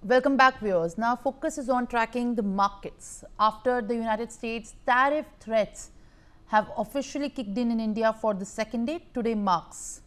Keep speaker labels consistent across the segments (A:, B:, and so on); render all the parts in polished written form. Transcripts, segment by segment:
A: Welcome back, viewers. Now, focus is on tracking the markets. After the United States tariff threats have officially kicked in India for the second day, today marks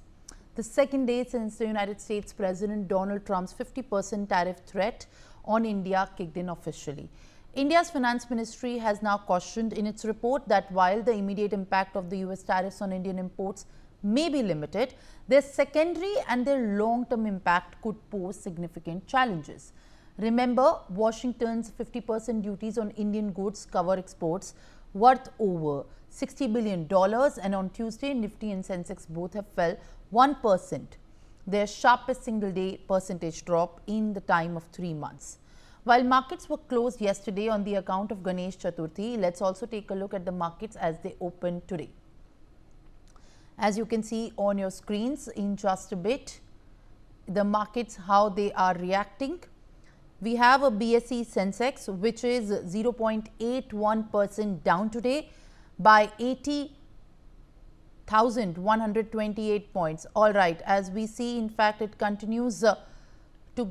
A: the second day since the United States President Donald Trump's 50% tariff threat on India kicked in officially. India's finance ministry has now cautioned in its report that while the immediate impact of the US tariffs on Indian imports may be limited, their secondary and their long-term impact could pose significant challenges. Remember, Washington's 50% duties on Indian goods cover exports worth over $60 billion, and on Tuesday, Nifty and Sensex both have fell 1%, their sharpest single-day percentage drop in the time of 3 months. While markets were closed yesterday on the account of Ganesh Chaturthi, let's also take a look at the markets as they opened today. As you can see on your screens in just a bit, the markets, how they are reacting. We have a BSE Sensex, which is 0.81% down today by 80,128 points. All right, as we see, in fact, it continues to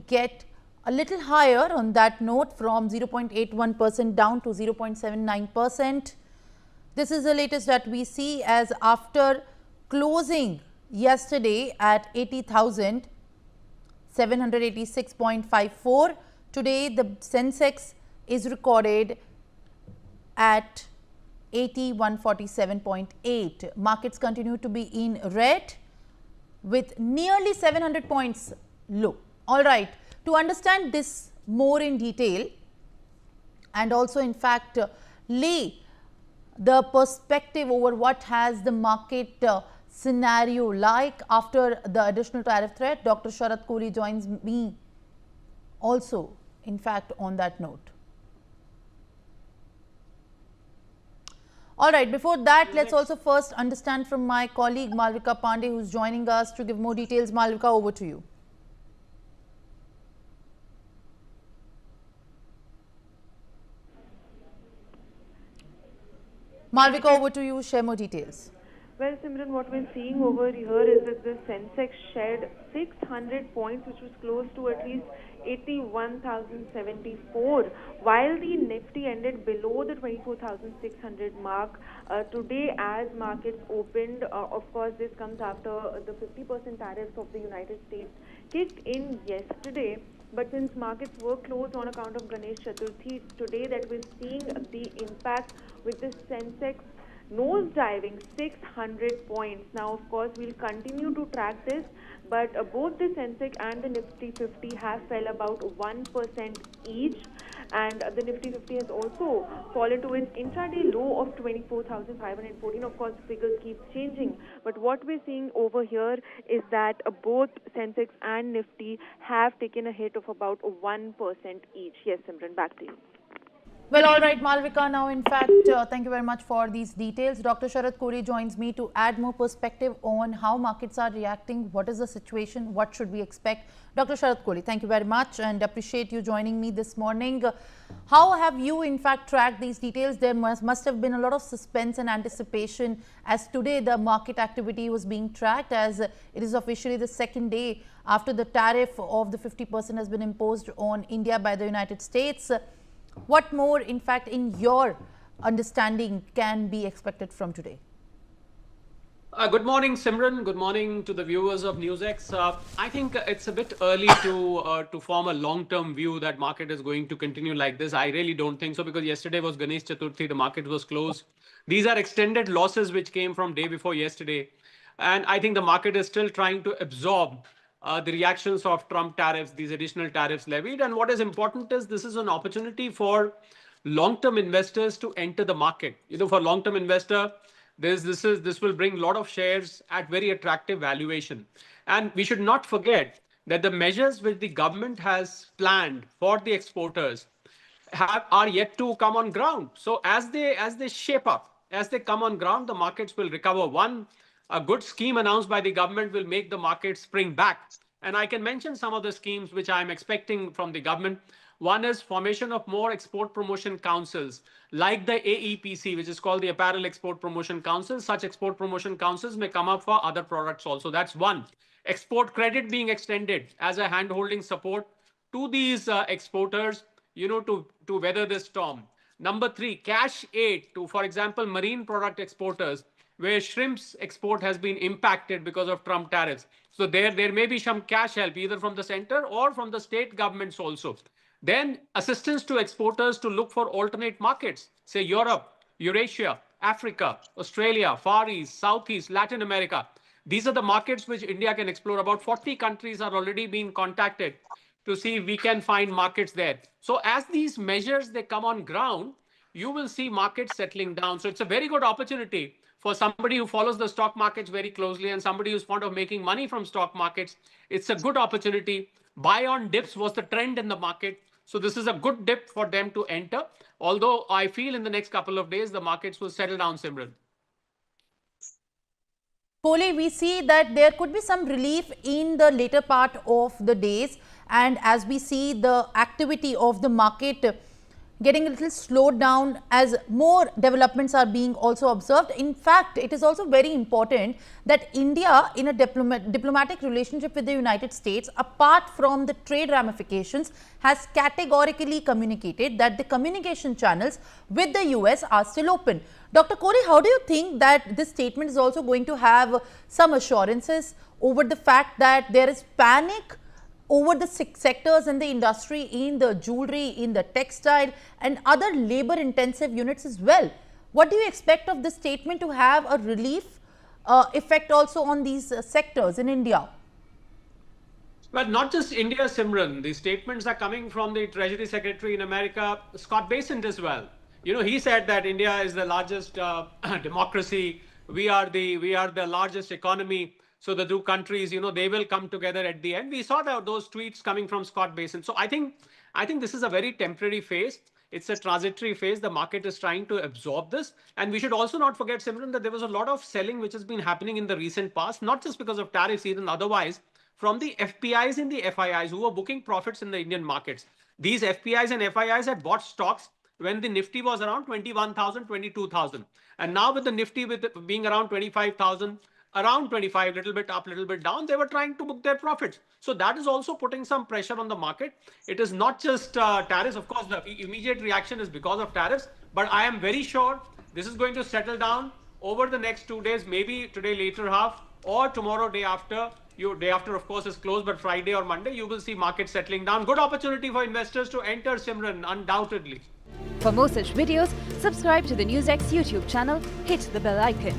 A: get a little higher on that note from 0.81% down to 0.79%. This is the latest that we see, as after closing yesterday at 80,786.54, today the Sensex is recorded at 8147.8. Markets continue to be in red with nearly 700 points low. All right, to understand this more in detail and also in fact lay the perspective over what has the market scenario like after the additional tariff threat, Dr. Sharat Kohli joins me also, in fact, on that note. All right, before that, let's also first understand from my colleague Malvika Pandey, who's joining us to give more details. Malvika, over to you. Malvika, over to you. Share more details.
B: Well, Simran, what we're seeing over here is that the Sensex shed 600 points, which was close to at least 81,074, while the Nifty ended below the 24,600 mark. Today, as markets opened, of course, this comes after the 50% tariffs of the United States kicked in yesterday. But since markets were closed on account of Ganesh Chaturthi, today that we're seeing the impact with the Sensex nosediving 600 points. Now, of course, we'll continue to track this, but both the Sensex and the Nifty 50 have fell about 1% each, and the Nifty 50 has also fallen to its intraday low of 24,514. Of course, the figures keep changing, but what we're seeing over here is that both Sensex and Nifty have taken a hit of about 1% each. Yes, Simran, back to you.
A: Well, all right, Malvika. Now, in fact, thank you very much for these details. Dr. Sharat Kohli joins me to add more perspective on how markets are reacting. What is the situation? What should we expect? Dr. Sharat Kohli, thank you very much and appreciate you joining me this morning. How have you, in fact, tracked these details? There must have been a lot of suspense and anticipation as today the market activity was being tracked, as it is officially the second day after the tariff of the 50% has been imposed on India by the United States. What more, in fact, in your understanding can be expected from today?
C: Good morning, Simran. Good morning to the viewers of NewsX. I think it's a bit early to form a long-term view that market is going to continue like this. I really don't think so, because yesterday was Ganesh Chaturthi, the market was closed. These are extended losses which came from day before yesterday. And I think the market is still trying to absorb the reactions of Trump tariffs, these additional tariffs levied. And what is important is this is an opportunity for long-term investors to enter the market. For long-term investor, this will bring a lot of shares at very attractive valuation. And we should not forget that the measures which the government has planned for the exporters are yet to come on ground. So as they shape up, as they come on ground, the markets will recover. A good scheme announced by the government will make the market spring back. And I can mention some of the schemes which I'm expecting from the government. One is formation of more export promotion councils, like the AEPC, which is called the Apparel Export Promotion Council. Such export promotion councils may come up for other products also. That's one. Export credit being extended as a hand-holding support to these exporters, to weather this storm. Number three, cash aid to, for example, marine product exporters, where shrimps export has been impacted because of Trump tariffs. So there may be some cash help either from the center or from the state governments also. Then assistance to exporters to look for alternate markets, say Europe, Eurasia, Africa, Australia, Far East, Southeast, Latin America. These are the markets which India can explore. About 40 countries are already being contacted to see if we can find markets there. So as these measures they come on ground, you will see markets settling down. So it's a very good opportunity for somebody who follows the stock markets very closely and somebody who's fond of making money from stock markets. It's a good opportunity. Buy on dips was the trend in the market. So this is a good dip for them to enter. Although I feel in the next couple of days, the markets will settle down, Simran.
A: Poli, we see that there could be some relief in the later part of the days, and as we see the activity of the market getting a little slowed down as more developments are being also observed. In fact, it is also very important that India, in a diplomatic relationship with the United States, apart from the trade ramifications, has categorically communicated that the communication channels with the US are still open. Dr. Kohli, how do you think that this statement is also going to have some assurances over the fact that there is panic over the sectors in the industry, in the jewelry, in the textile and other labor intensive units as well? What do you expect of this statement to have a relief effect also on these sectors in India?
C: Well, not just India, Simran. The statements are coming from the Treasury Secretary in America, Scott Bessent, as well. He said that India is the largest democracy. We are the largest economy. So the two countries, they will come together at the end. We saw those tweets coming from Scott Bessent. So I think this is a very temporary phase. It's a transitory phase. The market is trying to absorb this. And we should also not forget, Simran, that there was a lot of selling which has been happening in the recent past, not just because of tariffs, even otherwise, from the FPIs and the FIIs who were booking profits in the Indian markets. These FPIs and FIIs had bought stocks when the Nifty was around 21,000, 22,000. And now with the Nifty being around 25,000, around 25, little bit up, little bit down, they were trying to book their profits. So that is also putting some pressure on the market. It is not just tariffs. Of course, the immediate reaction is because of tariffs, but I am very sure this is going to settle down over the next 2 days, maybe today later half or tomorrow day after. Day after, of course, is closed, but Friday or Monday, you will see markets settling down. Good opportunity for investors to enter, Simran, undoubtedly.
D: For more such videos, subscribe to the NewsX YouTube channel, hit the bell icon.